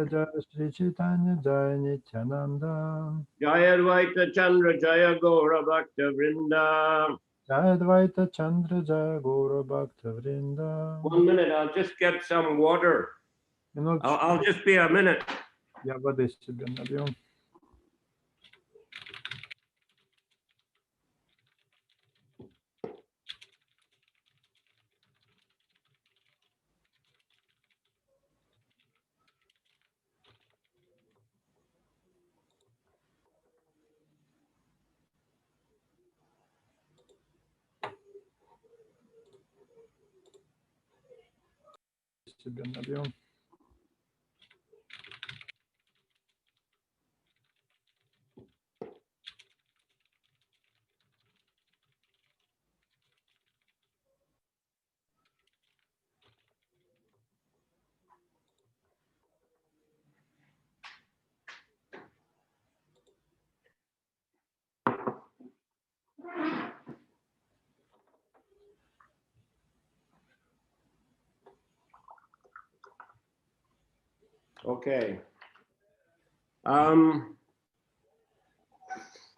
Jaya Jaya Shri Chaitanya Jaya Nityananda. Jaya Advaita Chandra Jaya Gaura Bhakta Vrinda. Jaya Advaita Chandra Jaya Gaura Bhakta Vrinda. 1 minute, I'll just get some water. I'll just be a minute. Я воды себе налью. Себе налью. Okay.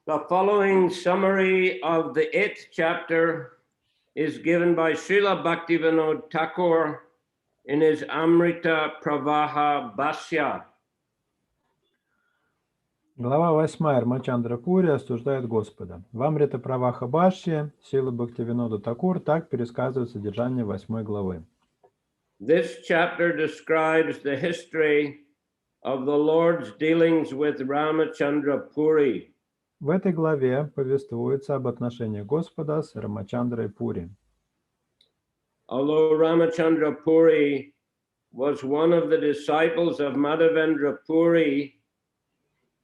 The following summary of the 8th chapter is given by Srila Bhaktivinoda Thakur in his Amrita Pravaha Bhashya. Глава 8 Рамачандра Пури осуждает Господа. В Амрита Праваха Бхашье Сила Бхактивинода Такур так пересказывает содержание 8 главы. This chapter describes the history of the Lord's dealings with Ramachandra Puri. В этой главе повествуется об отношении Господа с Рамачандрой Пури. Although Ramachandra Puri was one of the disciples of Madhavendra Puri,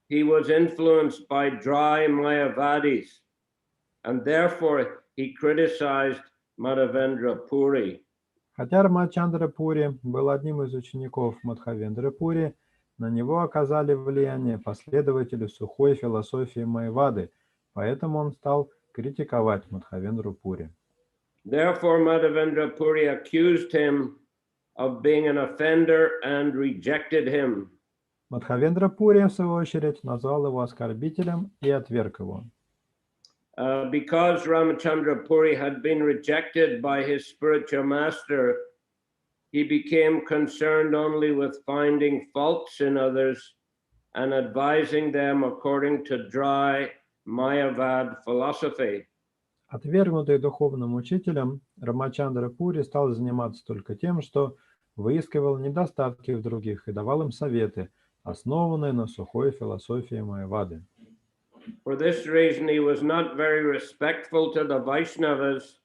he was influenced by dry Mayavadis, and therefore he criticized Madhavendra Puri. Хотя Рамачандра Пури был одним из учеников Мадхавендры Пури, на него оказали влияние последователи сухой философии Майявады, поэтому он стал критиковать Мадхавендру Пури. Therefore, Madhavendra Puri accused him of being an offender and rejected him. Мадхавендра Пури, в свою очередь, назвал его оскорбителем и отверг его. Because Ramachandra Puri had been rejected by his spiritual master, he became concerned only with finding faults in others and advising them according to dry Mayavad philosophy. Отвергнутый духовным учителем, Рамачандра Пури стал заниматься только тем, что выискивал недостатки в других и давал им советы, основанные на сухой философии Майявады. For this reason, he was not very respectful to the Vaishnavas,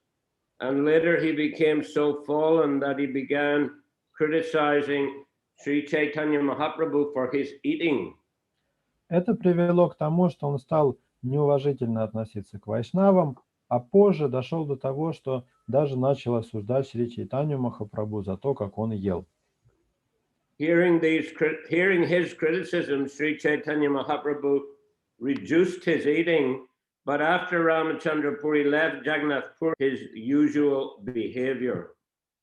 and later he became so fallen that he began criticizing Sri Chaitanya Mahaprabhu for his eating. Это привело к тому, что он стал неуважительно относиться к вайшнавам, а позже дошел до того, что даже начал осуждать Шри Чайтанью Махапрабху за то, как он ел. Hearing his criticism, Sri Chaitanya Mahaprabhu reduced his eating, but after Ramachandra Puri left Jagannath Puri, his usual behavior.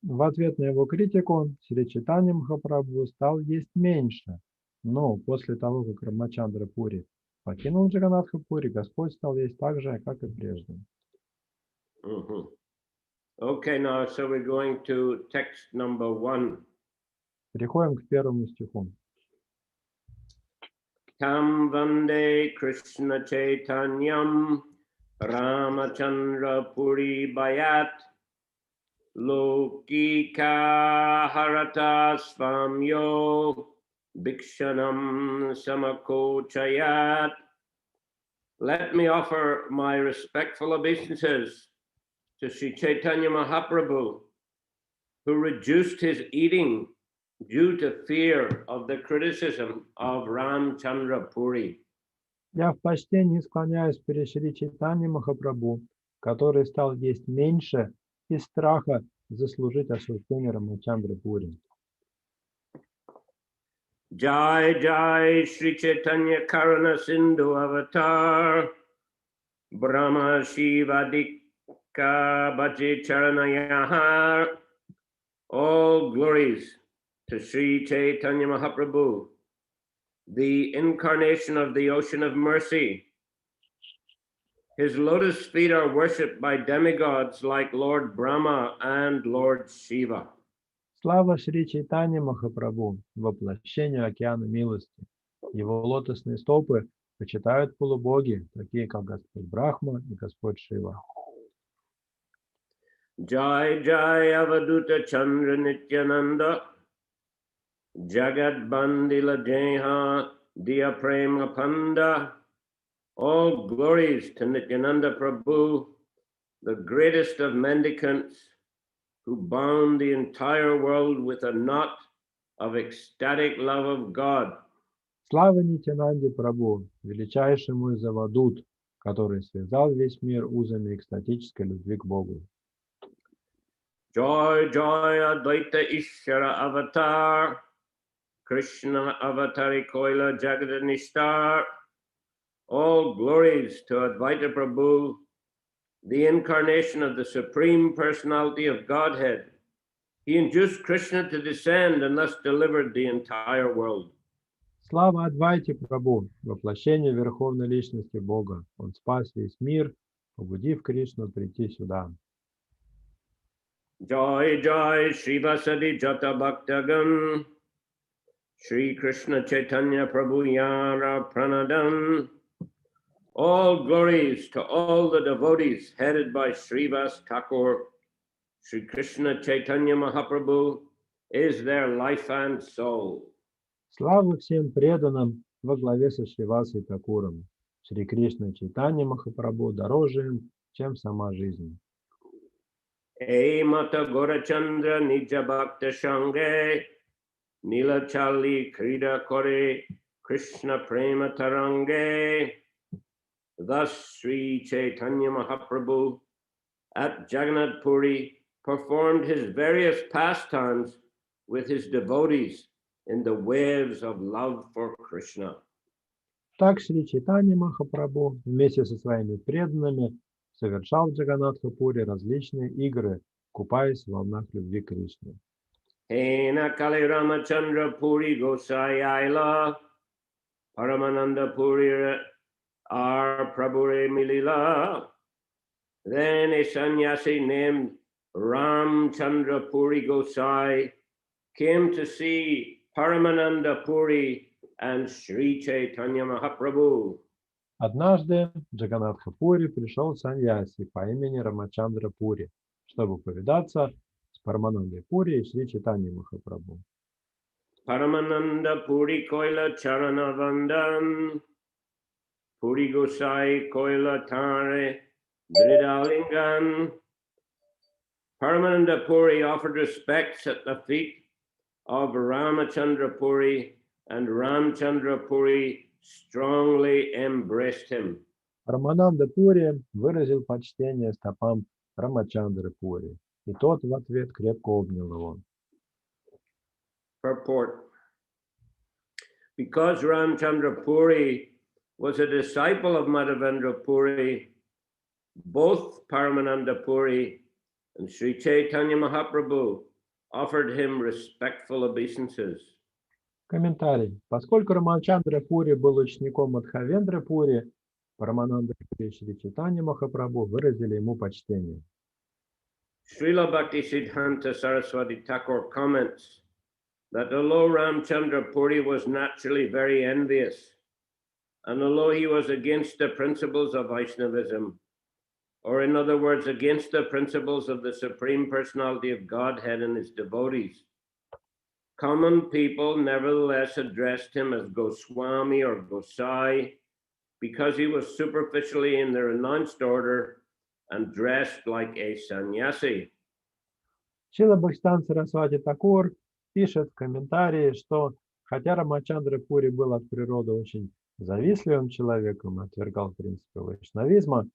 В ответ на его критику Шри Чайтанья Махапрабху стал есть меньше, но после того, как Рамачандра Пури покинул Джаганнатха Пури, Господь стал есть так же, как и прежде. Okay, now so we're going to text number 1. Переходим к первому стиху. Tam vande Krishna Chaitanyam Ramachandra Puri Bayat Lokika Harata Svamyo Bhikshanam Samakochayat. Let me offer my respectful obeisances to Sri Chaitanya Mahaprabhu, who reduced his eating due to fear of the criticism of Ramchandra Puri. Я в почтении склоняюсь перед Шри Чайтаньей Махапрабху, который стал есть меньше из страха заслужить осуждение Рамачандры Пури. Jai Jai Sri Chaitanya Karana Sindhu Avatar Brahma Shiva Dikka Bhaji Charanayahar. All glories to Sri Chaitanya Mahaprabhu, the incarnation of the ocean of mercy. His lotus feet are worshipped by demigods like Lord Brahma and Lord Shiva. Слава Шри Чайтанье Махапрабху, воплощению океана милости. Его лотосные стопы почитают полубоги, такие как Господь Брахма и Господь Шива. Jai Jai Avaduta Chandra Nityananda Jagat Bandila Jeha Dia Prema Panda. All glories to Nityananda Prabhu, the greatest of mendicants, who bound the entire world with a knot of ecstatic love of God. Слава Нитянанде Прабху, величайшему из авадут, который связал весь мир узами экстатической любви к Богу. Joy, joy, Advaita Ishvara Avatar, Krishna Avatari Koila Jagadanishtar. All glories to Advaita Prabhu, the incarnation of the Supreme Personality of Godhead. He induced Krishna to descend and thus delivered the entire world. Слава Адвайте Прабху, воплощению Верховной Личности Бога. Он спас весь мир, побудив Кришну прийти сюда. Joy, joy, Srivasadi Jata Bhaktagan, Sri Krishna Chaitanya Prabhu Yara Pranadam. All glories to all the devotees headed by Srivas Thakur. Sri Krishna Chaitanya Mahaprabhu is their life and soul. Слава всем преданным во главе со Шривасой Такуром. Шри Кришна Чайтанья Махапрабху дороже им, чем сама жизнь. Ey Mata Gorachandra Nija Bhakta Shange Nila Chali Krida Kore Krishna Prema Tarange. Thus Sri Chaitanya Mahaprabhu at Jagannath Puri performed his various pastimes with his devotees in the waves of love for Krishna. Так Шри Чайтанья Махапрабху вместе со своими преданными совершал в Джаганнатха-пури различные игры, купаясь в волнах любви к Кришне. Hena Kali Ramachandra Puri Gosai Aila Paramananda Puri Ar Prabhure Milila. Then a sannyasi named Ram Chandra Puri Gosai came to see Paramananda Puri and Sri Chaitanya Mahaprabhu. Однажды в Джаганнатха-пури пришел саньяси по имени Рамачандра Пури, чтобы повидаться с Параманандой Пури и Шри Чайтаньей Махапрабху. Paramananda Puri Koila Charana Vandan Puri Gosai Koila Tare Dridalingan. Paramananda Puri offered respects at the feet of Ramachandra Puri, and Ramchandra Puri strongly embraced him. Рамананда Пури выразил почтение стопам Рамачандры Пури, и тот в ответ крепко обнял его. Purport. Because Ramchandra Puri was a disciple of Madhavendra Puri, both Paramananda Puri and Sri Chaitanya Mahaprabhu offered him respectful obeisances. Комментарий. Поскольку Рамачандра Пури был учеником Мадхавендры Пури, Парамананда Пури и Шри Чайтанья Махапрабху выразили ему почтение. Srila Bhakti Siddhanta Saraswati Thakur comments that although Ramchandra Puri was naturally very envious, and although he was against the principles of Vaishnavism, or in other words, against the principles of the Supreme Personality of Godhead and his devotees, common people nevertheless addressed him as Goswami or Gosai because he was superficially in the renounced order and dressed like a sannyasi. Шрила Бхактистан Сарасвати Такур пишет в комментарии, что хотя Рамачандра Пури был от природы очень завистливым человеком, отвергал принципы вайшнавизма,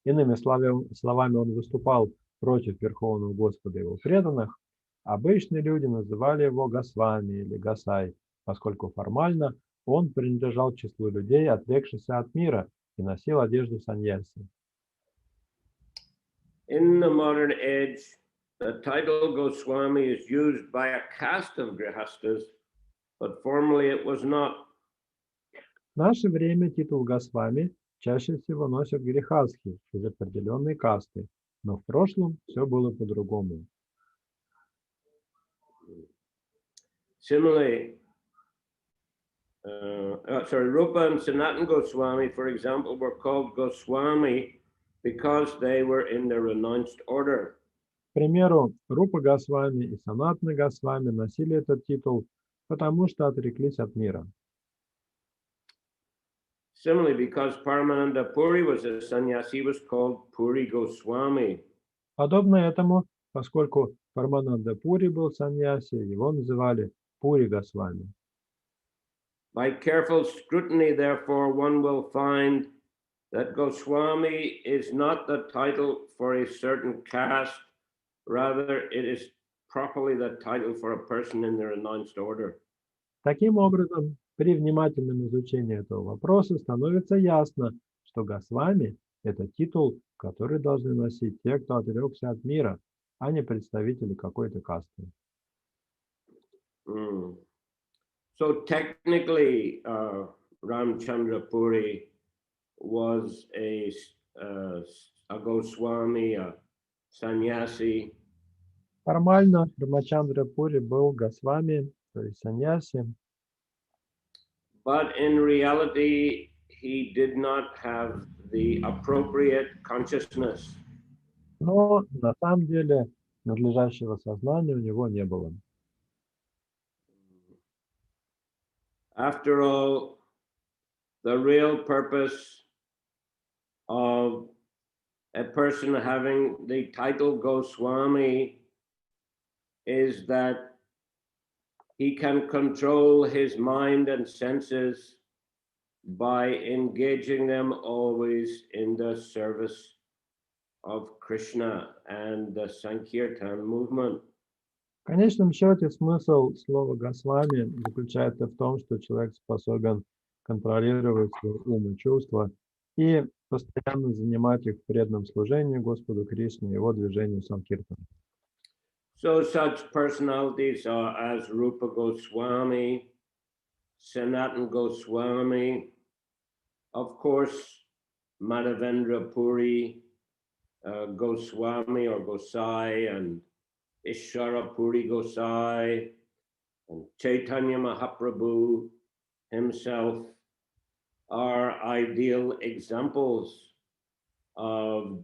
иными словами он выступал против Верховного Господа и его преданных, обычные люди называли его Госвами или Гасай, поскольку формально он принадлежал к числу людей, отрекшихся от мира, и носил одежду саньяси. In the modern age, the title Goswami is used by a caste of grihastas, but formerly it was not. В наше время титул Госвами чаще всего носят грехастхи из определенной касты, но в прошлом все было по-другому. Similarly, Rupa and Sanatana Goswami, for example, were called Goswami because they were in the renounced order. К примеру, Рупа Госвами и Санатана Госвами носили этот титул, потому что отреклись от мира. Similarly, because Paramananda Puri was a sannyasi, he was called Puri Goswami. Подобно этому, поскольку Парамананда Пури был саньяси, его называли Пури Госвами. By careful scrutiny, therefore, one will find that Goswami is not the title for a certain caste, rather it is properly the title for a person in the renounced order. Таким образом, при внимательном изучении этого вопроса становится ясно, что Госвами– это титул, который должны носить те, кто отрекся от мира, а не представители какой-то касты. So technically, Ramchandra Puri was a Goswami, a sannyasi. Формально Рамачандра Пури был Госвами, то есть саньяси, but in reality, he did not have the appropriate consciousness. но на самом деле надлежащего сознания у него не было. After all, the real purpose of a person having the title Goswami is that he can control his mind and senses by engaging them always in the service of Krishna and the Sankirtan movement. В конечном счете смысл слова Госвами заключается в том, что человек способен контролировать свой ум и чувства и постоянно занимать их в преданном служении Господу Кришне и его движению Санкиртана. So such personalities are as Rupa Goswami, Sanatana Goswami, of course, Madhavendra Puri, Goswami or Gosai, and Ishvara Puri Gosai, and Chaitanya Mahaprabhu himself are ideal examples of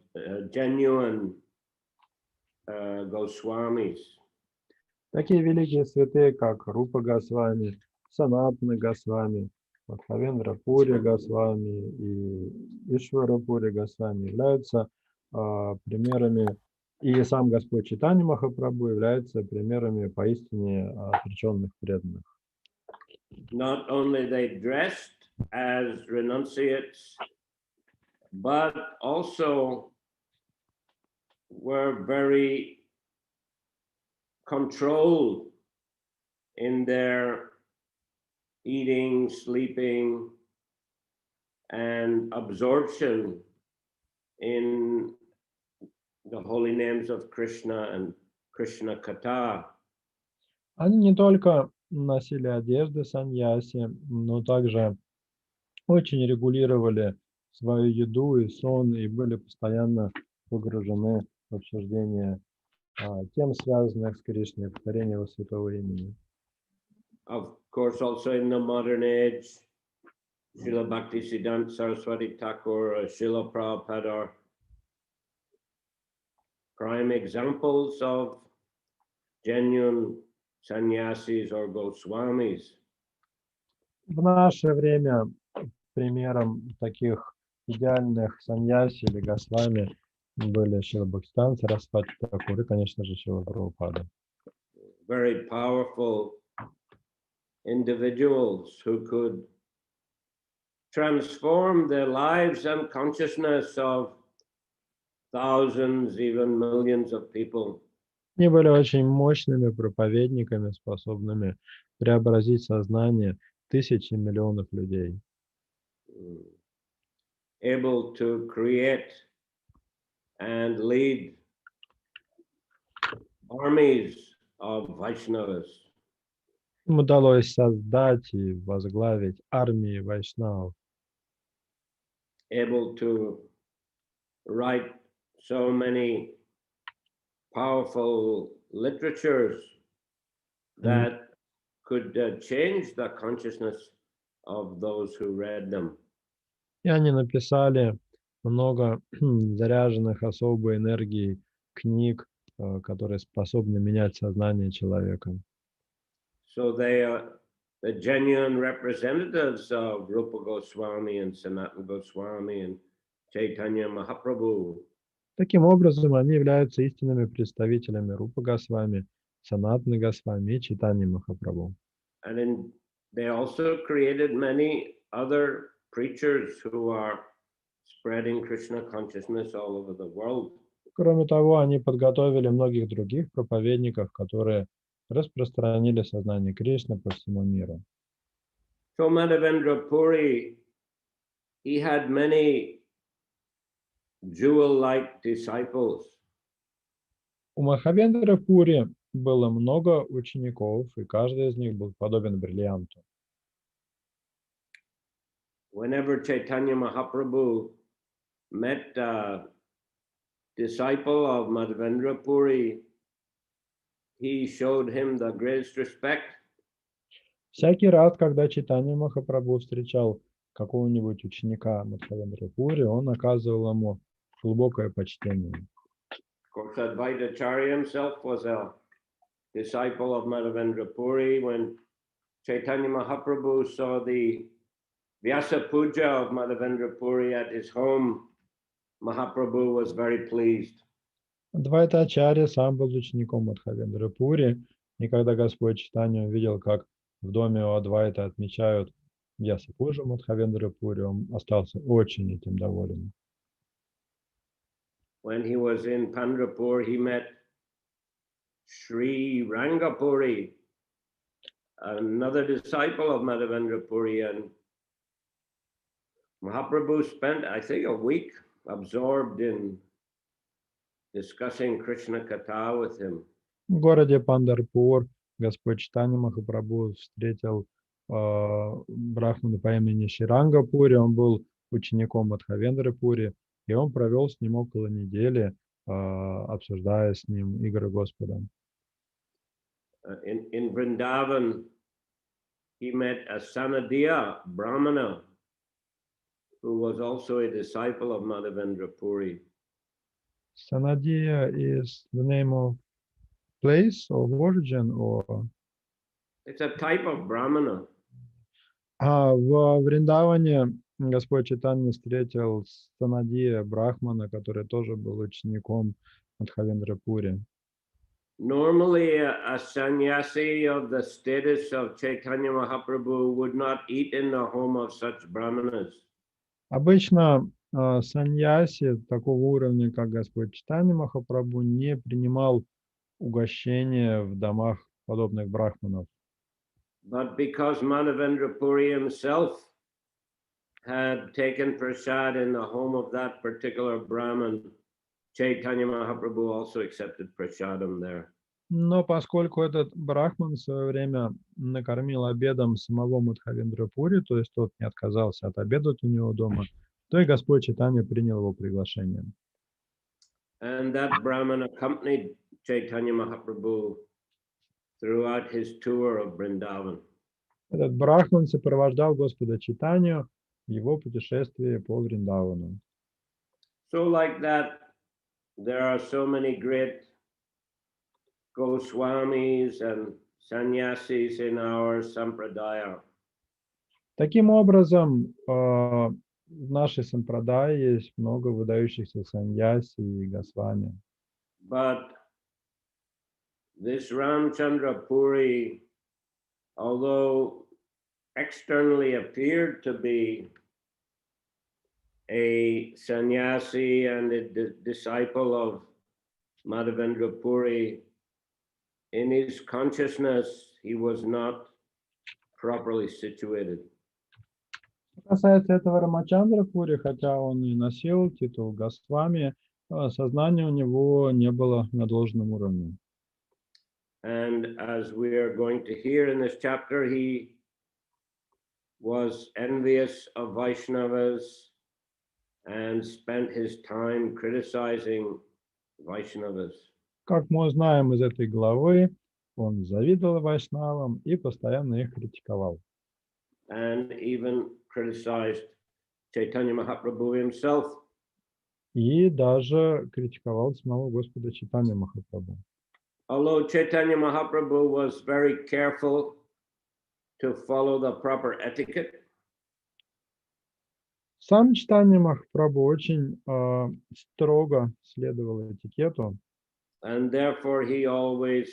genuine Goswamis. Такие великие святые, как Рупа Госвами, Санатана Госвами, Махавендра Пури Госвами и Ишвара Пури Госвами являются примерами, и сам Господь Чайтанья Махапрабху являются примерами поистине отреченных преданных. Not only they dressed as renunciates, but also were very controlled in their eating, sleeping, and absorption in the holy names of Krishna and Krishna Katha. Они не только носили одежды саньяси, но также очень регулировали свою еду и сон и были постоянно погружены в обсуждение тем, связанных с Кришной, повторение его святого имени. Of course, also in the modern age, Srila Bhaktisiddhanta Saraswati Thakur, Srila Prabhupada are prime examples of genuine sannyasis or Goswamis. В наше время примером таких идеальных саньяси или госвами были Шрила Бхактисиддханта Сарасвати Тхакур и, конечно же, Шрила Прабхупада. Very powerful individuals who could transform the lives and consciousness of thousands, even millions of people. Они были очень мощными проповедниками, способными преобразить сознание тысяч и миллионов людей. Able to create and lead armies of Vaishnavas. Им удалось создать и возглавить армии вайшнавов, able to write so many powerful literatures Они, that could change the consciousness of those who read them. и они написали много заряженных особой энергией книг, которые способны менять сознание человека. So they are the genuine representatives of Rupa Goswami and Sanatana Goswami and Chaitanya Mahaprabhu. Таким образом, они являются истинными представителями Рупа Госвами, Санатаны Госвами и Чайтаньи Махапрабху. And they also created many other preachers who are spreading Krishna consciousness all over the world. Кроме того, они подготовили многих других проповедников, которые распространили сознание Кришны по всему миру. So Madhavendra Puri, he had many jewel-like disciples. У Махавендра Пури было много учеников, и каждый из них был подобен бриллианту. Whenever Chaitanya Mahaprabhu met a disciple of Madhavendra Puri, he showed him the greatest respect. Всякий раз, когда Чайтанья Махапрабху встречал какого-нибудь ученика Мадхавендра Пури, он оказывал ему глубокое почтение. Of course, Advaitacharya himself was a disciple of Madhavendra Puri. When Chaitanya Mahaprabhu saw the Vyasa Puja of Madhavendra Puri at his home, Mahaprabhu was very pleased. Адвайтачарья сам был учеником Мадхавендра Пури, и когда Господь Чайтанья увидел, как в доме у Адвайта отмечают Вьяса-пуджу Мадхавендра Пури, он остался очень этим доволен. When he was in Pandharpur, he met Sri Rangapuri, another disciple of Madhavendra Puri, and Mahaprabhu spent, I think, a week absorbed in discussing Krishna Katha with him. В городе Пандарпур Господь Чайтанья Махапрабху встретил брахмана по имени Ширанга Пури, он был учеником Мадхавендры Пури, и он провел с ним около недели, обсуждая с ним игры Господа. In Vrindavan, he met a Sanadiya Brahmana who was also a disciple of Madhavendra Puri. Sanadiya is the name of place of origin, or It's a type of Brahmana. в Вриндаване Господь Чайтанья встретил Санадия Брахмана, который тоже был учеником Мадхавендра Пури. Normally, a sannyasi of the status of Chaitanya Mahaprabhu would not eat in the home of such brahmanas. Обычно саньяси такого уровня, как Господь Чайтанья Махапрабху, не принимал угощения в домах подобных брахманов. But because Madhavendra Puri himself had taken prasad in the home of that particular Brahman, Chaitanya Mahaprabhu also accepted prasadam there. Но поскольку этот брахман в свое время накормил обедом самого Мадхавендра Пури, то есть тот не отказался от обедать у него дома, то и Господь Чайтанья принял его приглашение. And that Brahman accompanied Chaitanya Mahaprabhu throughout his tour of Vrindavan. Этот брахман сопровождал Господа Чайтанью в его путешествии по Вриндавану. So like that, there are so many great Goswamis and sannyasis in our sampradaya. Таким образом, в нашей сампрадае есть много выдающихся саньяси и госвами. But this Ramchandra Puri, although externally appeared to be a sannyasi and a disciple of Madhavendra Puri, in his consciousness, he was not properly situated. Что касается этого Рамачандра Пури, хотя он и носил титул Госвами, сознание у него не было на должном уровне. And as we are going to hear in this chapter, he was envious of Vaishnavas and spent his time criticizing Vaishnavas. Как мы узнаем из этой главы, он завидовал вайшнавам и постоянно их критиковал. And even criticized Chaitanya Mahaprabhu himself. И даже критиковал самого Господа Чайтанью Махапрабху. Although Chaitanya Mahaprabhu was very careful to follow the proper etiquette, Сам Чайтанья Махапрабху очень строго следовал этикету, and therefore he always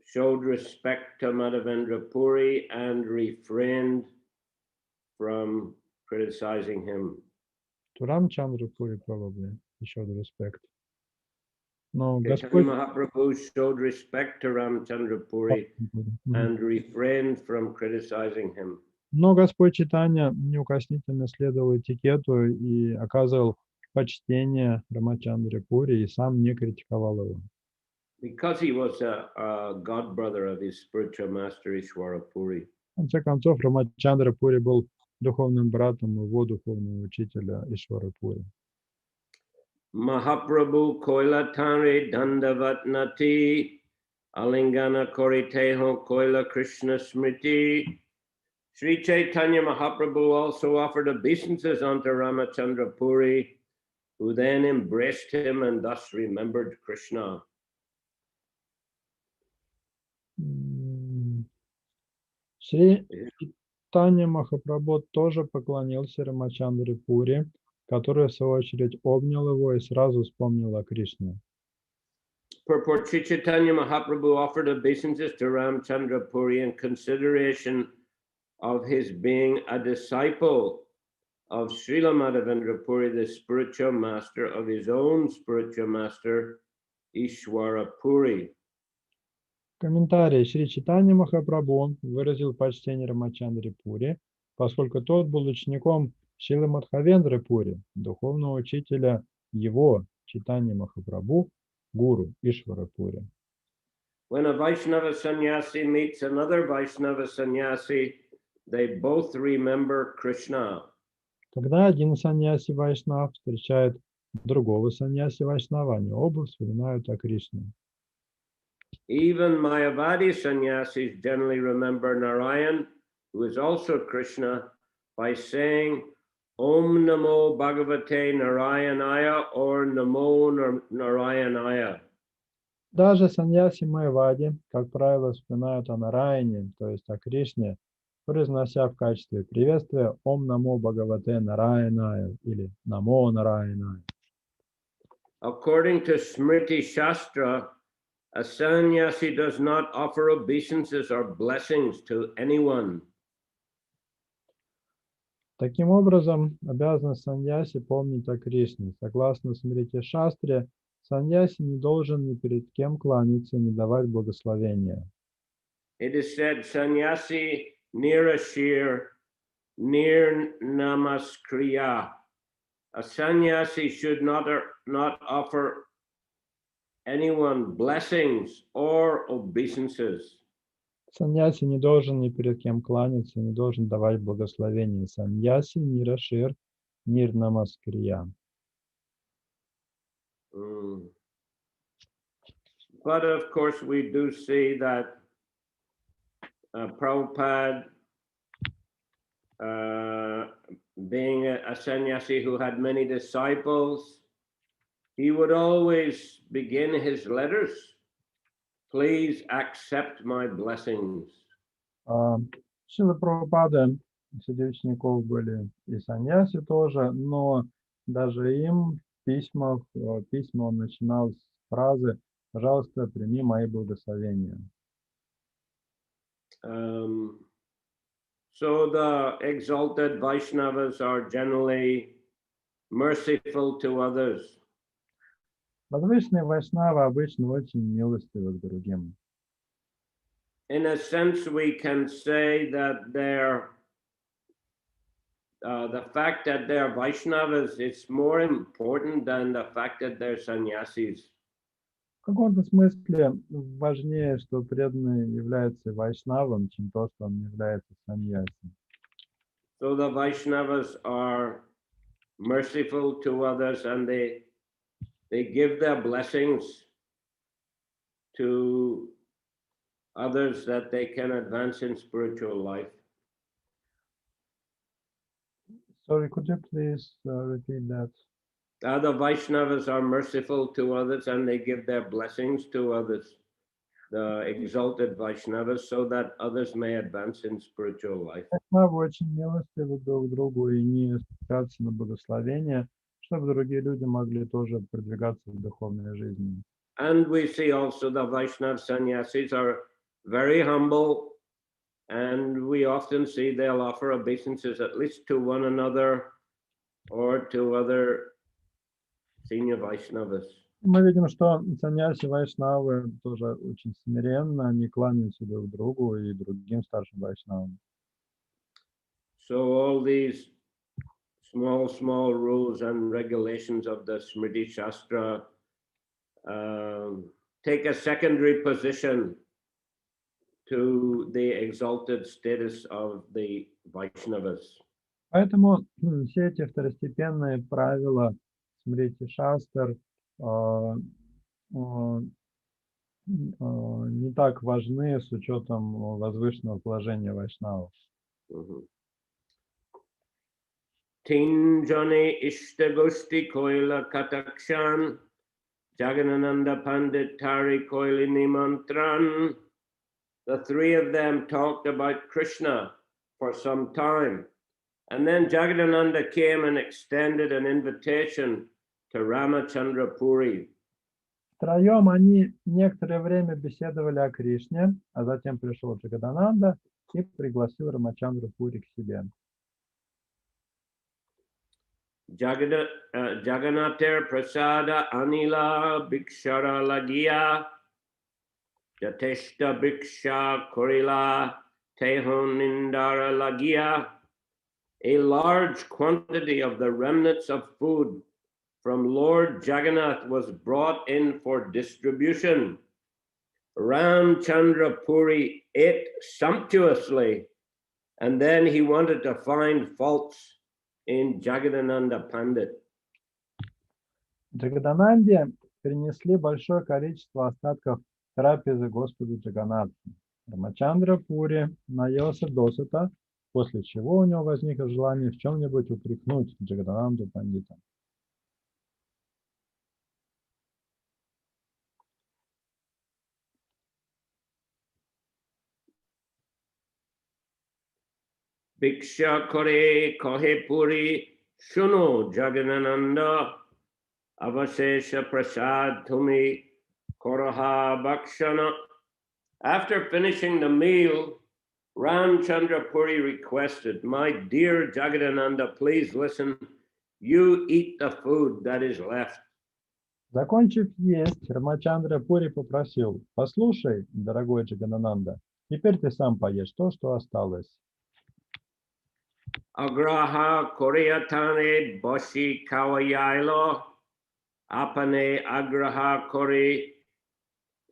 showed respect to Madhavendra Puri and refrained from criticizing him. to Рамчандра Пури probably he showed respect. Но Chaitanya Господь... Mahaprabhu showed respect to Ramchandra Puri and refrained from criticizing him. Но Господь Чайтанья неукоснительно следовал этикету и оказывал почтение Рамачандре Пури и сам не критиковал его. Because he was a god brother of his spiritual master Ishwara Puri. В конце концов, Рамачандра Пури был духовным братом его духовного учителя Ишвара Пури. Mahaprabhu Koila Tare Dandavat Nati Alingana Koriteho Koila Krishna Smriti. Sri Chaitanya Mahaprabhu also offered obeisances unto Ramachandra Puri, who then embraced him and thus remembered Krishna. Шри Чайтанья Махапрабху тоже поклонился Рамачандре Пури, который в свою очередь обнял его и сразу вспомнил о Кришне. Purport: Sri Chaitanya Mahaprabhu offered obeisances to Ramchandra Puri in consideration of his being a disciple of Srila Madhavendra Puri, the spiritual master of his own spiritual master, Ishwara Puri. Комментарий. Шри Чайтанья Махапрабху выразил почтение Рамачандре Пури, поскольку тот был учеником Шрилы Мадхавендры Пури, духовного учителя его, Чайтанья Махапрабху, гуру Ишвара Пури. When a Vaishnava sannyasi meets another Vaishnava sannyasi, they both remember Krishna. Когда один саньяси Вайшнав встречает другого саньяси Вайшнава, они оба вспоминают о Кришне. Even Mayavadi sannyasis generally remember Narayan, who is also Krishna, by saying Om Namo Bhagavate Narayanaya or Namo Narayanaya. Даже саньяси Майавади, как правило, вспоминают о Нараяне, то есть о Кришне, произнося в качестве приветствия Ом Намо Бхагавате Нараяная или Намо Нараяная. According to Smriti Shastra, a sannyasi does not offer obeisances or blessings to anyone. Таким образом, обязанность саньяси помнить о Кришне. Согласно Смрити Шастре, саньяси не должен ни перед кем кланяться, не давать благословения. It is said, sannyasi nirashir nir namaskriya. A sannyasi should not offer anyone blessings or obeisances. Саньяси не должен ни перед кем кланяться, не должен давать благословения. Саньяси нирашир нир намаскрия. But of course, we do see that Prabhupada, being a sannyasi who had many disciples, he would always begin his letters, please accept my blessings. Шрила Прабхупады, среди учеников были и саньяси тоже, но даже им письма он начинал с фразы «Пожалуйста, прими мои благословения». So the exalted Vaishnavas are generally merciful to others. Возвышенные вайшнавы обычно очень милостивы к другим. In a sense, we can say that the fact that they're Vaishnavas is more important than the fact that they're sannyasis. В каком-то смысле важнее, что преданный является вайшнавом, чем то, что он является саньяси. So the Vaishnavas are merciful to others, and they give their blessings to others that they can advance in spiritual life. Sorry, could you please repeat that? The Vaishnavas are merciful to others, and they give their blessings to others, the exalted Vaishnavas, so that others may advance in spiritual life. Вайшнавы очень милостивы друг к другу и не спускаются на благословение, чтобы другие люди могли тоже продвигаться в духовной жизни. And we see also the Vaishnav sannyasis are very humble, and we often see they'll offer obeisances at least to one another or to other senior Vaishnavas. Мы видим, что саньяси вайшнавы тоже очень смиренно, они кланяются друг другу и другим старшим вайшнавам. So all these small rules and regulations of the Smriti Shastra take a secondary position to the exalted status of the Vaishnavas. Поэтому все эти второстепенные правила Смрити Шастр не так важны с учетом возвышенного положения вайшнавов. Tinjane Ishtagosti Koila Katakshan Jaganananda Pandit Tari Koilini Mantran. The three of them talked about Krishna for some time. And then Jagadananda came and extended an invitation to Ramachandra Puri. Втроем они некоторое время беседовали о Кришне, а затем пришел Джагадананда и пригласил Рамачандру Пури к себе. Jagannathar Prasada Anila Bhikshara Lagia Jateshta Bhiksha Korila Tehon Nindara Lagia. A large quantity of the remnants of food from Lord Jagannath was brought in for distribution. Ramchandra Puri ate sumptuously, and then he wanted to find faults in Jagadananda Pandit. Джагадананде принесли большое количество остатков трапезы Господу Джаганнатху. Рамачандра Пури наелся досыта, после чего у него возникло желание в чем-нибудь упрекнуть Джагадананду Пандита. Bhiksha kore kohe puri shuno Jaganananda avashesha prasad tumi koraha bhakshana. After finishing the meal, Ramchandra Puri requested, "My dear Jagadananda, please listen. You eat the food that is left." Закончив есть, Рамачандра Пури попросил: «Послушай, дорогой Джаганананда, теперь ты сам поешь то, что осталось». Agraha Koryatane Boshi Kawayailo Apane Agraha Kori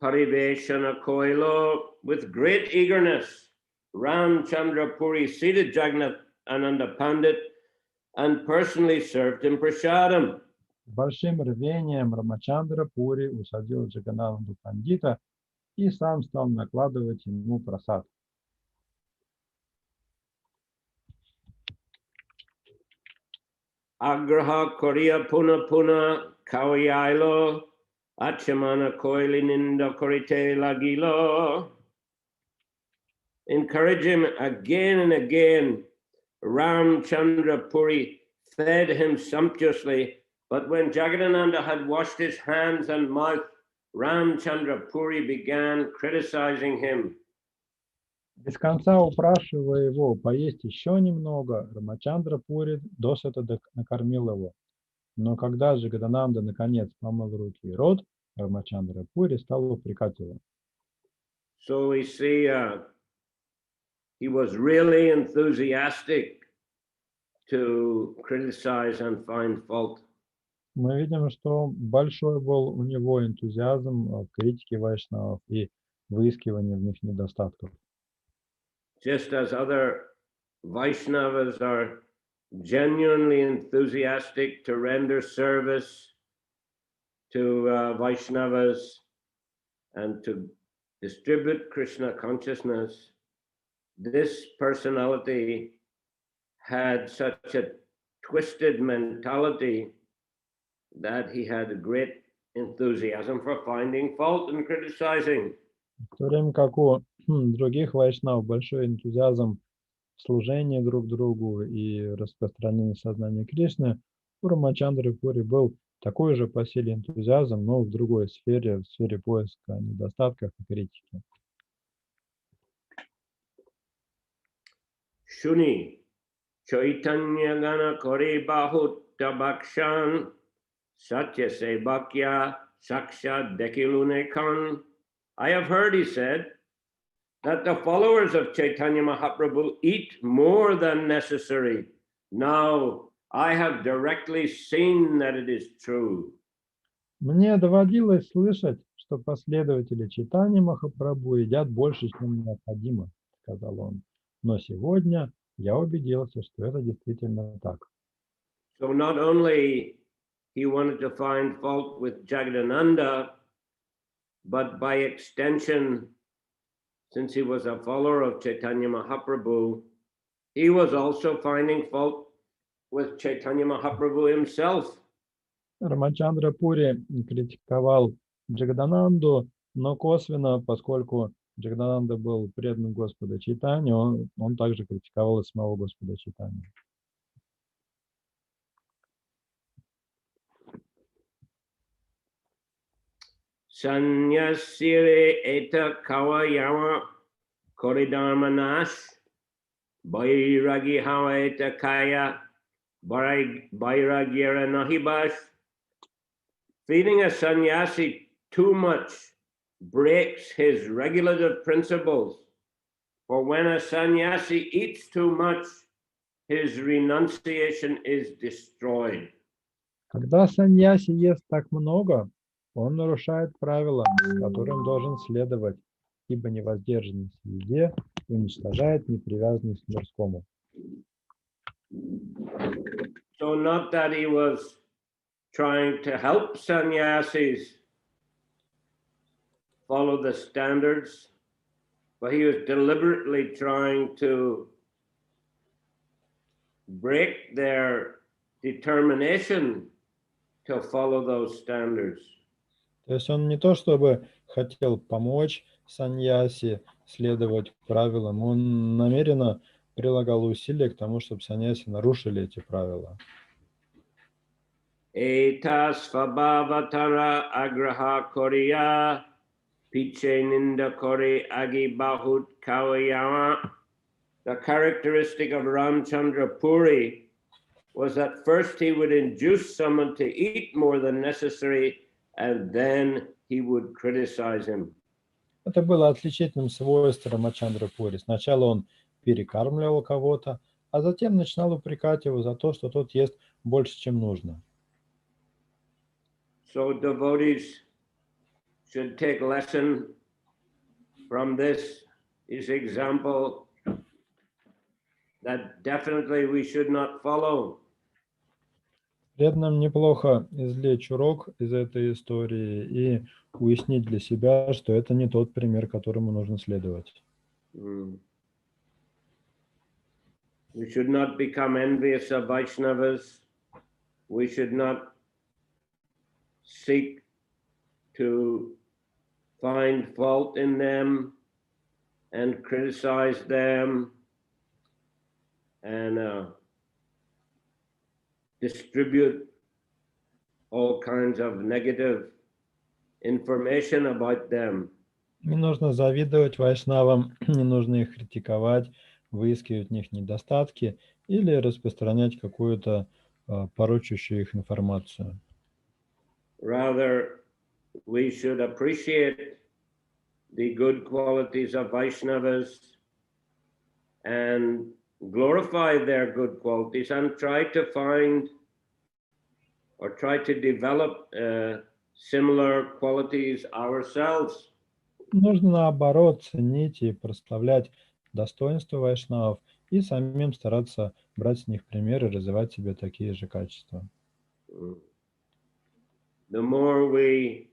Pariveshana Koilo. With great eagerness, Ramchandra Puri seated Jagannathananda Pandit and personally served him prasadam. С большим рвением Рамачандра Пури усадил Джаганананду Пандита и сам стал накладывать ему прасад. Agraha Korea Puna Puna Kawayailo Achamana Koili Ninda Korite Lagilo. Encourage him again and again. Ramchandra Puri fed him sumptuously, but when Jagadananda had washed his hands and mouth, Ramchandra Puri began criticizing him. Без конца упрашивая его поесть еще немного, Рамачандра Пури досыта накормил его. Но когда Джагадананда наконец помыл руки и рот, Рамачандра Пури стал упрекать его. So we see he was really enthusiastic to criticize and find fault. Мы видим, что большой был у него энтузиазм в критике вайшнавов и выискивании в них недостатков. Just as other Vaishnavas are genuinely enthusiastic to render service to Vaishnavas and to distribute Krishna consciousness, this personality had such a twisted mentality that he had a great enthusiasm for finding fault and criticizing. В то время как у других вайшнав большой энтузиазм в служении друг другу и распространении сознания Кришны, у Рамачандры Пури был такой же по силе энтузиазм, но в другой сфере, в сфере поиска недостатков и критики. Shuni, Chaitanya Gana Kore Bahut Tabakshan, Satya Sebakya Saksha Dekilune Khan. I have heard, he said, that the followers of Chaitanya Mahaprabhu eat more than necessary. Now I have directly seen that it is true. Мне доводилось слышать, что последователи Чайтаньи Махапрабху едят больше, чем необходимо, сказал он. Но сегодня я убедился, что это действительно так. So not only he wanted to find fault with Jagadananda, but by extension, since he was a follower of Chaitanya Mahaprabhu, he was also finding fault with Chaitanya Mahaprabhu himself. Рамачандра Пури критиковал Джагадананду, но косвенно, поскольку Джагадананда был предан Господа Чайтаньи, он также критиковал и самого Господа Чайтаньи. Sanyasire eta kawayama koridharmanash bairagi hawa eta kaya bairagira nahibash. Feeding a sannyasi too much breaks his regulative principles. For when a sannyasi eats too much, his renunciation is destroyed. Когда саньяси ест так много, он нарушает правила, которым должен следовать, ибо невоздержанность в еде уничтожает непривязанность к мирскому. So not that he was trying to help sannyasis follow the standards, but he was deliberately trying to break their determination to follow those standards. То есть он не то чтобы хотел помочь саньяси следовать правилам, он намеренно прилагал усилия к тому, чтобы саньяси нарушили эти правила. Etas svabhavatara agraha koriya piche ninda kori agi bahut kawayama. The characteristic of Ramchandra Puri was that first he would induce someone to eat more than necessary, and then he would criticize him. Это было отличительным свойством Рамачандра Пури. Сначала он перекармливал кого-то, а затем начинал упрекать его за то, что тот ест больше, чем нужно. So devotees should take lesson from this, his example, that definitely we should not follow. Преданным неплохо извлечь урок из этой истории и уяснить для себя, что это не тот пример, которому нужно следовать. We should not become envious of Vaishnavas. We should not seek to find fault in them and criticize them and distribute all kinds of negative information about them. Не нужно завидовать вайшнавам, не нужно их критиковать, выискивать в них недостатки или распространять какую-то порочащую их информацию. Rather, we should appreciate the good qualities of Vaishnavas and glorify their good qualities and try to find or try to develop similar qualities ourselves. Нужно, наоборот, ценить и прославлять достоинства вайшнавов и самим стараться брать с них пример и развивать в себе такие же качества. The more we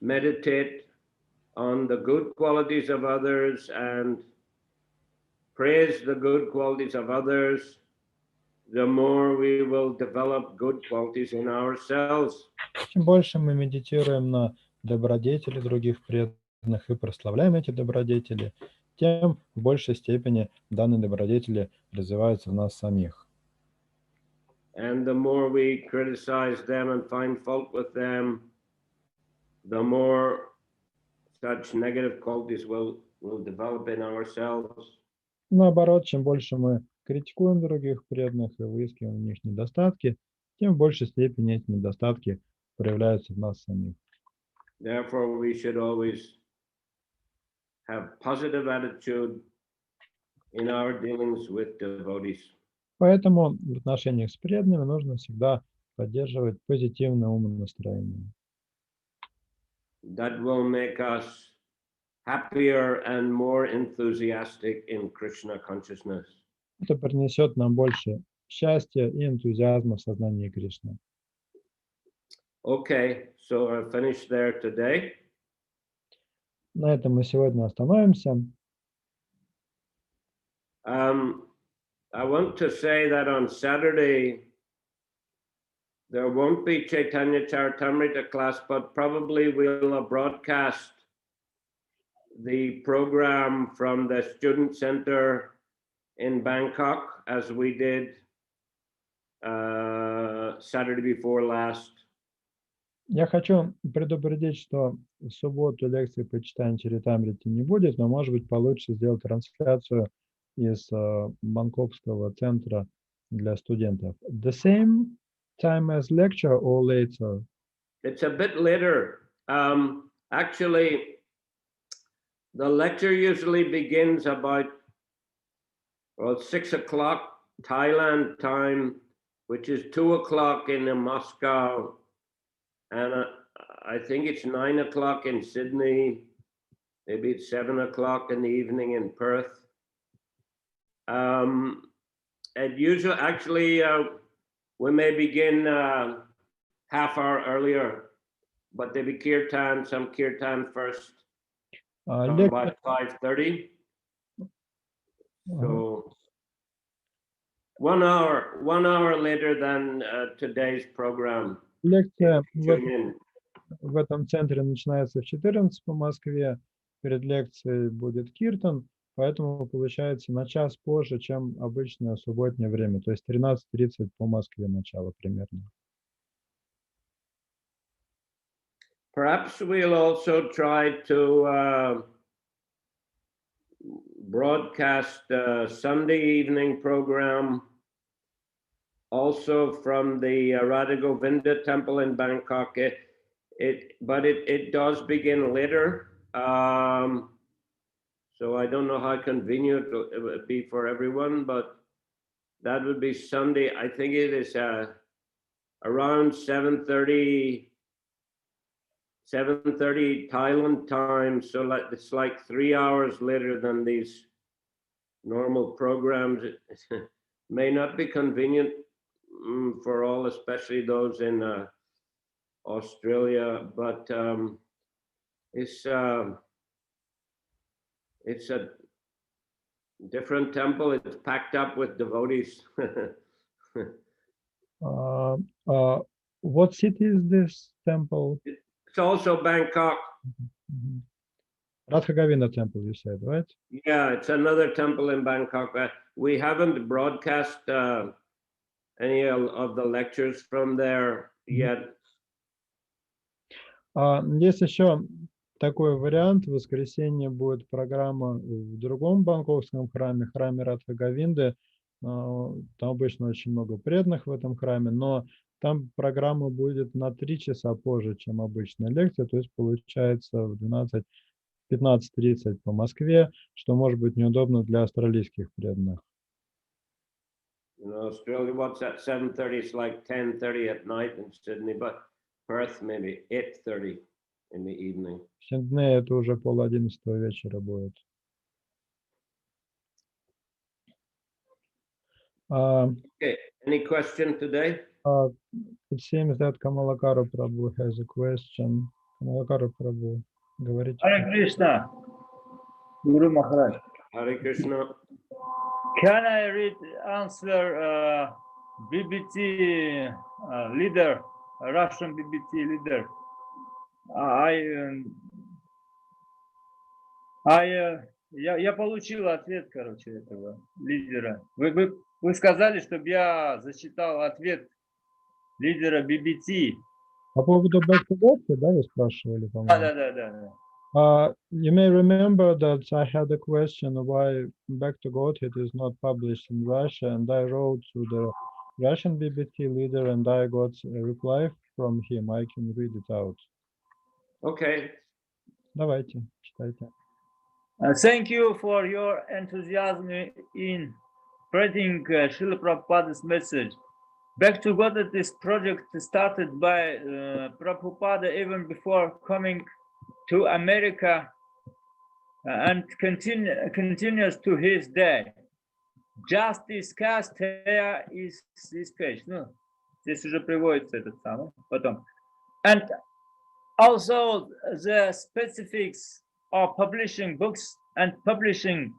meditate on the good qualities of others and praise the good qualities of others, the more we will develop good qualities in ourselves. Чем больше мы медитируем на добродетели других преданных и прославляем эти добродетели, тем в большей степени данные добродетели развиваются в нас самих. And the more we criticize them and find fault with them, the more such negative qualities will develop in ourselves. Наоборот, чем больше мы критикуем других преданных и выискиваем в них недостатки, тем в большей степени эти недостатки проявляются в нас самих. Therefore, we should always have positive attitude in our dealings with devotees. Поэтому в отношениях с преданными нужно всегда поддерживать позитивное умонастроение. That will make us happier and more enthusiastic in Krishna consciousness. Это принесет нам больше счастья и энтузиазма в сознании Кришны. Okay, so I'll finish there today. На этом мы сегодня остановимся. I want to say that on Saturday, there won't be Chaitanya Charitamrita class, but probably we'll broadcast the program from the student center in Bangkok, as we did Saturday before last. Я хочу предупредить, что в субботу лекции по читанию Чаритамрити не будет, но, может быть, получится сделать трансляцию из Бангкокского центра для студентов. The same time as lecture or later? It's a bit later. Actually, the lecture usually begins about 6 o'clock Thailand time, which is 2 o'clock in Moscow, and I think it's 9 o'clock in Sydney. Maybe it's 7 o'clock in the evening in Perth. And usually, actually, we may begin half hour earlier, but there'll be kirtan, some kirtan first, about 5:30. So 1 hour later than today's program. Лекция в этом центре начинается в 14 по Москве. Перед лекцией будет киртан, поэтому получается на час позже, чем обычное субботнее время, то есть 13:30 по Москве начало примерно. Perhaps we'll also try to broadcast a Sunday evening program also from the Radha Govinda temple in Bangkok. But it does begin later. So I don't know how convenient it would be for everyone, but that would be Sunday. I think it is around 7:30 Thailand time. So it's like 3 hours later than these normal programs. It may not be convenient for all, especially those in Australia, but it's a different temple. It's packed up with devotees. What city is this temple? It's also Bangkok. Radha Govinda temple, you said, right? Yeah, it's another temple in Bangkok. We haven't broadcast any of the lectures from there yet. Есть еще такой вариант. В воскресенье будет программа в другом бангкокском храме, храме Радха Говинды. Там обычно очень много преданных в этом храме, но там программа будет на 3 часа позже, чем обычная лекция, то есть получается в 15:30 по Москве, что может быть неудобно для австралийских преданных. In Australia, what's that? 7:30. It's like 10:30 at night in Sydney, but Perth maybe 8:30 in the evening. В Сиднее это уже 10:30 вечера будет. Okay, any question today? It seems that Kamalakara Prabhu has a question. Kamalakara Prabhu, говорите. Hare Krishna, Guru Maharaj. Hare Krishna. Can I read answer BBT leader, Russian BBT leader? Я получил ответ, короче, этого лидера. Вы сказали, чтобы я зачитал ответ лидера BBT. По поводу Back to God, да, вы спрашивали, по-моему? Да. You may remember that I had a question why Back to Godhead is not published in Russia, and I wrote to the Russian BBT leader, and I got a reply from him. I can read it out. Okay. Давайте, читайте. Thank you for your enthusiasm in spreading Srila Prabhupada's message. Back to Godhead, this project started by Prabhupada even before coming to America and continues to his day. Just discussed here is this page. Ну, здесь уже приводится этот самый. Потом. And also the specifics of publishing books and publishing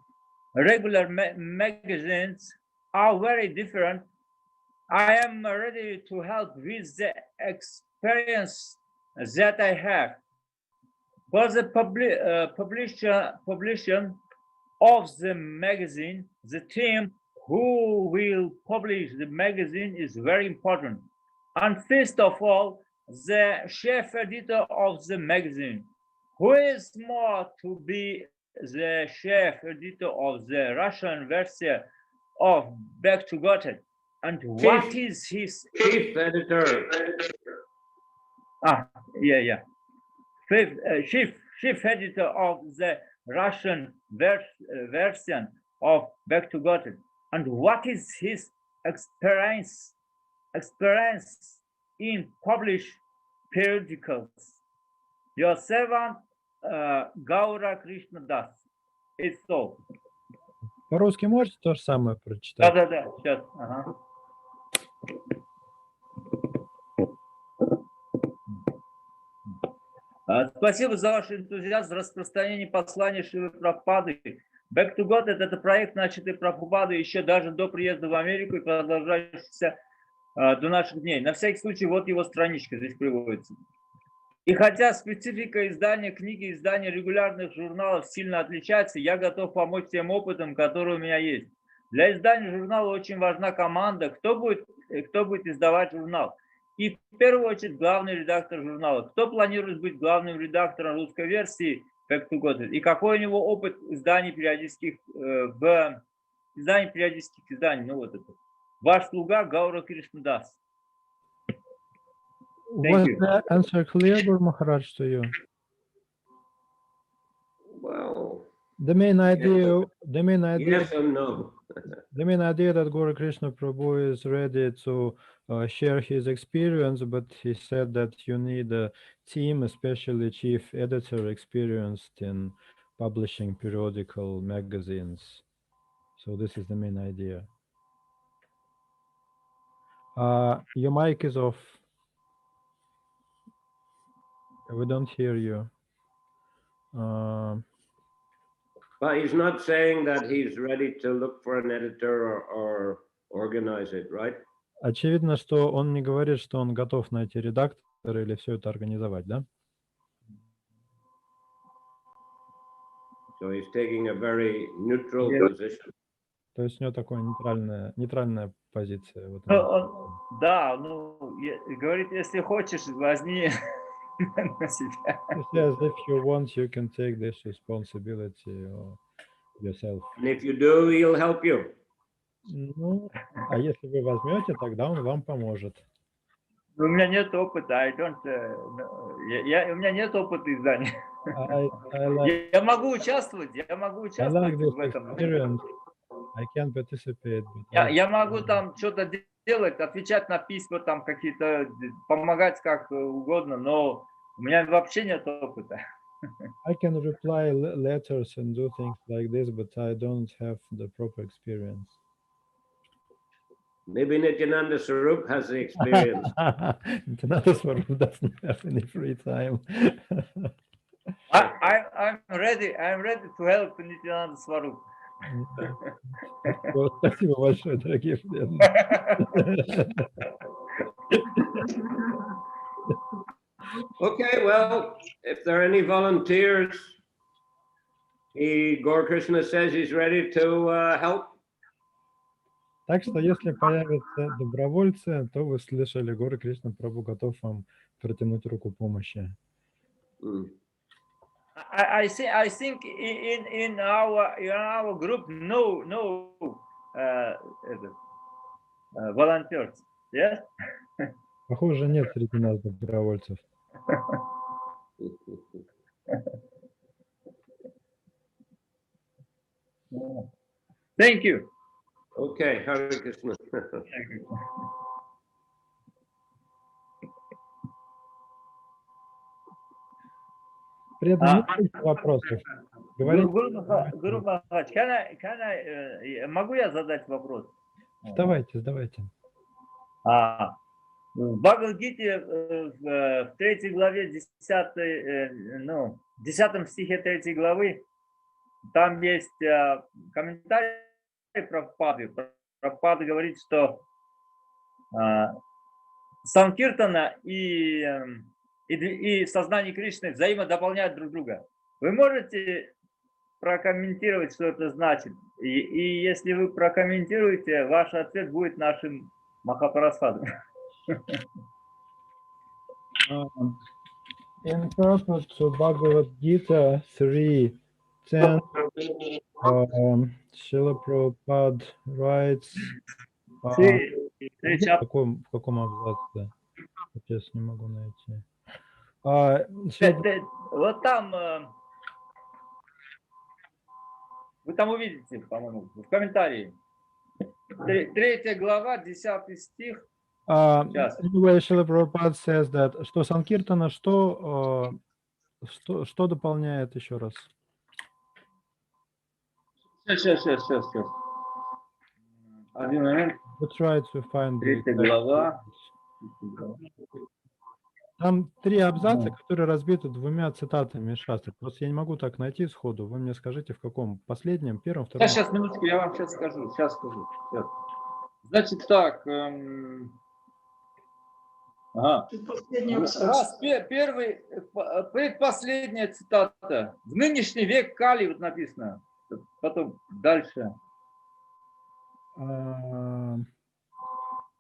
regular magazines are very different. I am ready to help with the experience that I have. For the publication of the magazine, the team who will publish the magazine is very important. And first of all, the chief editor of the magazine, who is more to be the chief editor of the Russian version of Back to Godhead. And what is his chief editor? Chief editor of the Russian version of Back to Godhead. And what is his experience in published periodicals? Your servant Gaura Krishna Das. It's all. По-русски можете то же самое прочитать? Да, сейчас. Ага. Спасибо за ваш энтузиазм в распространении послания Шрилы Прабхупады. Back to God — это проект, начатый Прабхупадой еще даже до приезда в Америку и продолжающийся до наших дней. На всякий случай, вот его страничка здесь приводится. И хотя специфика издания книги, издания регулярных журналов сильно отличается, я готов помочь тем опытом, который у меня есть. Для издания журнала очень важна команда, кто будет издавать журнал. И в первую очередь главный редактор журнала. Кто планирует быть главным редактором русской версии Back to God? И какой у него опыт изданий периодических изданий? Ну вот это. Ваш слуга Гаура Кришна Das. Was the answer clear, Guru Maharaj, to you? Well, The main idea, yes and no. The main idea that Guru Krishna Prabhu is ready to share his experience, but he said that you need a team, especially chief editor experienced in publishing periodical magazines. So this is the main idea. Your mic is off. We don't hear you. But he's not saying that he's ready to look for an editor or organize it, right? Очевидно, что он не говорит, что он готов найти редактора или все это организовать, да? So he's taking a very neutral position. То есть у него такая нейтральная позиция. Вот да, ну, говорит, если хочешь, возьми на себя. He says, if you want, you can take this responsibility yourself. And if you do, he'll help you. Ну, а если вы возьмете, тогда он вам поможет. У меня нет опыта, у меня нет опыта издания. Я могу участвовать I like в этом. I can participate, but Я могу там что-то делать, отвечать на письма, там какие-то, помогать как угодно, но у меня вообще нет опыта. I can reply letters and do things like this, but I don't have the proper experience. Maybe Nityananda Swarup has the experience. Nityananda Swarup doesn't have any free time. I'm ready to help Nityananda Swarup. Спасибо большое, дорогие преданные. Okay, well, if there are any volunteers, Gaur Krishna says he's ready to help. Так что, если появятся добровольцы, то вы слышали, Гора Кришна Прабху готов вам протянуть руку помощи. I think in our group no volunteers. Yes. Похоже, нет среди нас добровольцев. Thank you. Okay, Hare Krishna. Преданные, вопросов. Гуру Махарадж, могу я задать вопрос? Задавайте. В Бхагавад-гите в 3 главе 10 стихе 3 главы там есть комментарий Прабхупады. Прабхупада говорит, что Санкиртана и сознание Кришны взаимодополняют друг друга. Вы можете прокомментировать, что это значит? И если вы прокомментируете, ваш ответ будет нашим Махапрасадом. In purport to Bhagavad Gita 3:10, Srila Prabhupada writes, в каком абзаце? Сейчас не могу найти. Вот там, вы там увидите, по-моему, в комментарии. 3 глава, 10 стих. Anyway, Srila Prabhupada says that, что Санкиртана, что дополняет еще раз? Сейчас. Один момент. We try to find 3 глава. Там 3 абзаца, которые разбиты 2 цитатами шастры. Просто я не могу так найти сходу. Вы мне скажите, в каком? Последнем, первом, втором? Сейчас, минутку, я вам сейчас скажу. Сейчас. Значит так. Первый, предпоследняя цитата. В нынешний век Кали, вот написано. Потом дальше.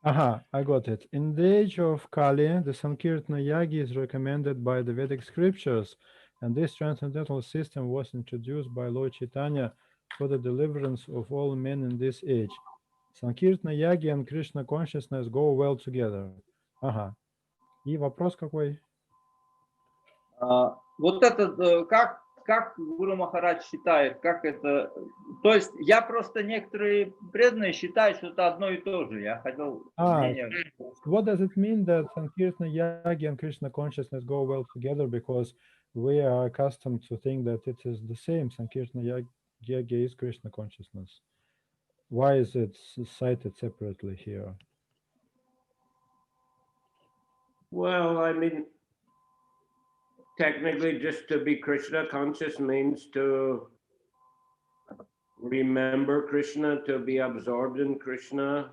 I got it. In the age of Kali, the Sankirtana Yagi is recommended by the Vedic scriptures, and this transcendental system was introduced by Lord Chaitanya for the deliverance of all men in this age. Sankirtana Yagi and Krishna consciousness go well together. И вопрос какой? Вот это, как Гуру Махарадж считает, как это... То есть я просто некоторые преданные считают, что это одно и то же. Я хотел... What does it mean that Sankirtana Yagi and Krishna consciousness go well together? Because we are accustomed to think that it is the same. Sankirtana Yagi is Krishna consciousness. Why is it cited separately here? Well, I mean, technically, just to be Krishna conscious means to remember Krishna, to be absorbed in Krishna.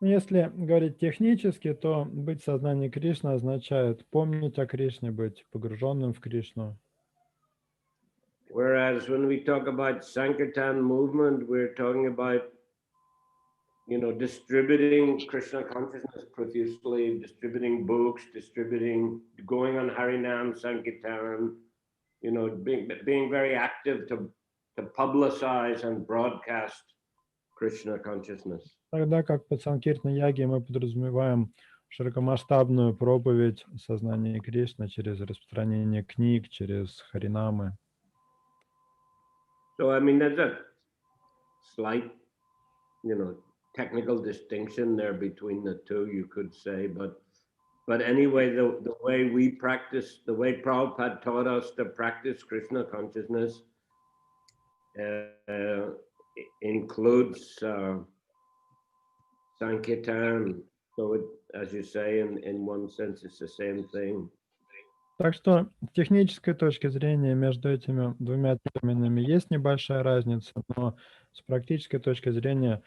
Если говорить технически, то быть в сознании Кришны означает помнить о Кришне, быть погруженным в Кришну. Whereas when we talk about Sankirtan movement, we're talking about, distributing Krishna consciousness profusely, distributing books, going on Harinam, Sankirtan, being very active to publicize and broadcast Krishna consciousness. Тогда как под Санкиртана Яги мы подразумеваем широкомасштабную проповедь сознания Кришны через распространение книг, через харинамы. So, I mean, there's a slight, technical distinction there between the two, you could say, but anyway, the way we practice, the way Prabhupada taught us to practice Krishna consciousness includes Sankirtan. So, as you say, in one sense, it's the same thing. Так что с технической точки зрения между этими двумя терминами есть небольшая разница, но с практической точки зрения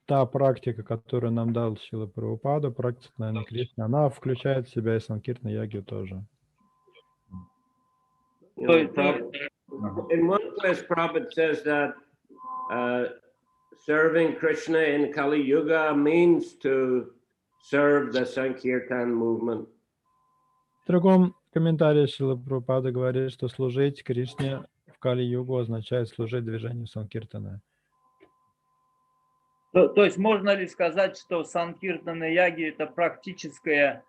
та практика, которую нам дал Шрила Прабхупада, практика Нани Кришны, она включает в себя и Санкиртна Ягью тоже. In one place, Prabhupada says that serving Krishna in Kali Yuga means to serve the Sankirtan movement. В другом комментарии Шрила Прабхупада говорит, что служить Кришне в Кали-югу означает служить движению Санкиртана. То есть можно ли сказать, что Санкиртана Яги это практическое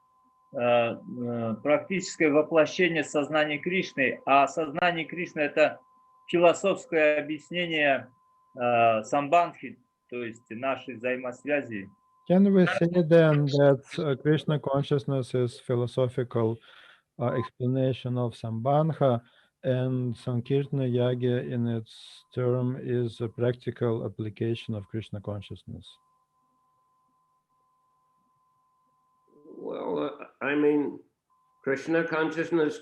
воплощение сознания Кришны, а сознание Кришны это философское объяснение самбандхи, то есть нашей взаимосвязи? Can we say then that Krishna consciousness is philosophical explanation of Sambandha, and Sankirtana Yagya in its term is a practical application of Krishna consciousness? Well, I mean, Krishna consciousness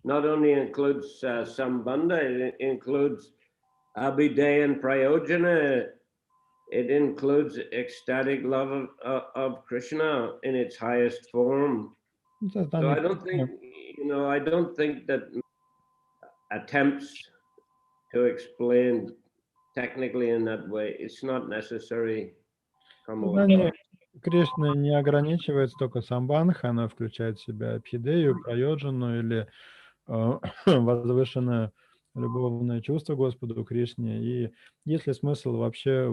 not only includes Sambandha, it includes Abhideya and Prayojana. It includes ecstatic love of Krishna in its highest form. So I don't think that attempts to explain technically in that way, it's not necessary. Сознание Кришны не ограничивается только самбандха, она включает в себя абхидею, прайоджану или возвышенное любовное чувство Господу Кришне. И есть ли смысл вообще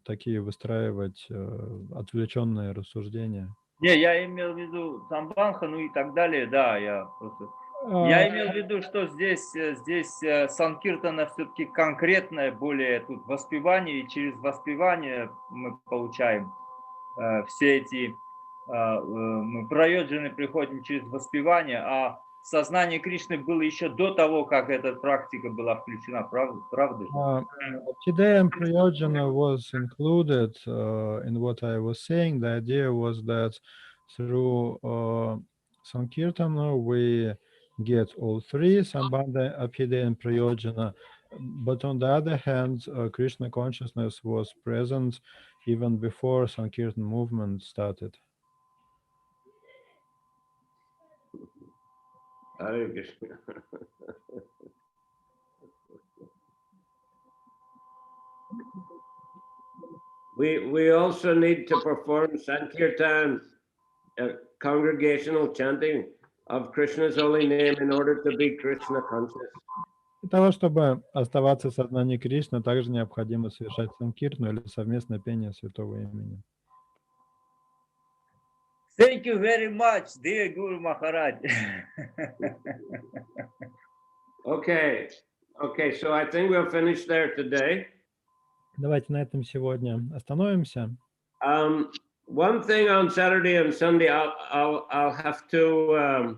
такие выстраивать отвлеченные рассуждения? Не, я имел в виду самбандха, ну и так далее, да, я имел в виду, что здесь Санкиртана все-таки конкретное, более тут воспевание, и через воспевание мы получаем все эти, мы прайоджаны приходим через воспевание, а сознание Кришны было еще до того, как эта практика была включена, правда? Abhideya and Prayojana was included in what I was saying. The idea was that through Sankirtana we get all three, Sambandha, Abhideya and Prayojana. But on the other hand, Krishna consciousness was present even before Sankirtan movement started. We also need to perform Sankirtan, congregational chanting of Krishna's holy name in order to be Krishna conscious. Для того, чтобы оставаться в сознании Кришны, также необходимо совершать санкиртну или совместное пение святого имени. Thank you very much, dear Guru Maharaj. Okay, so I think we'll finish there today. Давайте на этом сегодня остановимся. One thing on Saturday and Sunday, I'll have to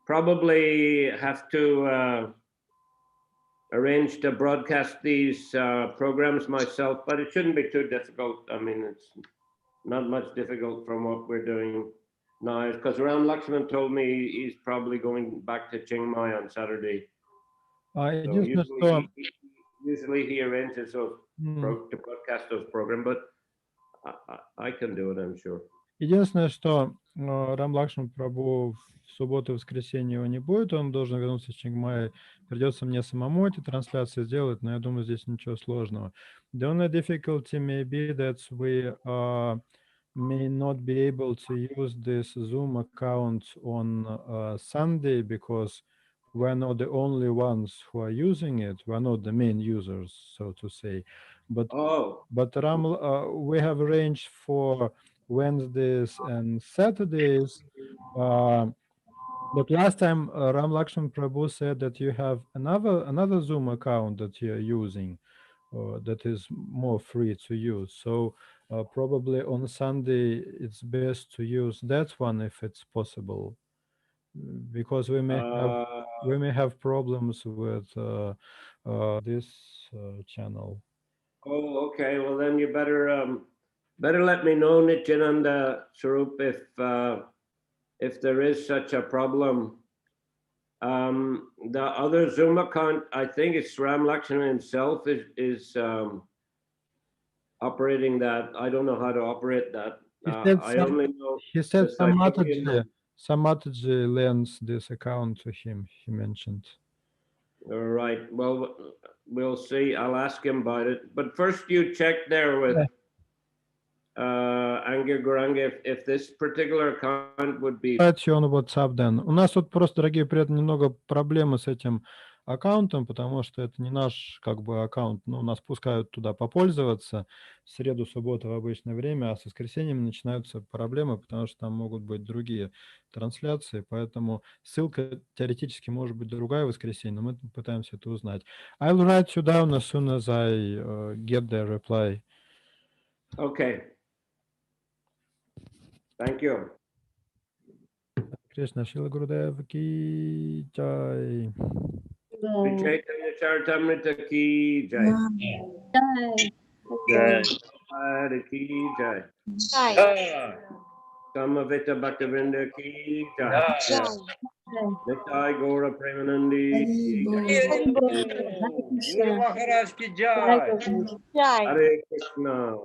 probably have to arrange to broadcast these programs myself, but it shouldn't be too difficult. I mean, it's not much difficult from what we're doing now, because Ram Lakshman told me he's probably going back to Chiang Mai on Saturday. So usually he arranges those to broadcast those programs, but I can do it, I'm sure. Единственное, что Рам Лакшман Прабху в субботу и воскресенье его не будет, он должен вернуться в Чингмай. Придется мне самому эти трансляции сделать, но я думаю, здесь ничего сложного. The only difficulty may be that we may not be able to use this Zoom account on Sunday because we're not the only ones who are using it. We're not the main users, so to say. But Ram, we have arranged for Wednesdays and Saturdays But last time Ram Lakshman Prabhu said that you have another Zoom account that you are using, that is more free to use. So probably on Sunday it's best to use that one if it's possible, because we may have problems with this channel. Oh, okay. Well, then you better let me know, Nityananda Sarup, if there is such a problem. The other Zoom account, I think it's Ram Lakshman himself is operating that. I don't know how to operate that. I only know He said that I think you know. Samataji lends this account to him, he mentioned. All right. Well, we'll see. I'll ask him about it. But first, you check there with Angir Guranga if this particular account would be. Он WhatsApp, Дэн. У нас тут просто, дорогие приятели, немного проблемы с этим аккаунтом, потому что это не наш как бы аккаунт, но нас пускают туда попользоваться в среду, субботу в обычное время, а с воскресеньем начинаются проблемы, потому что там могут быть другие трансляции, поэтому ссылка теоретически может быть другая в воскресенье, но мы пытаемся это узнать. I'll write you down as soon as I get the reply. Okay. Thank you. Krishna Shila Gurudev ki jai. Chайтанья Charitamrita ki jai. Jai. Hare ki jai. Jai. Samavita Bhaktivinoda ki jai. Jai. Nitai Gaura Premanandi ki jai. Guru Maharaj ki jai. Hare Krishna.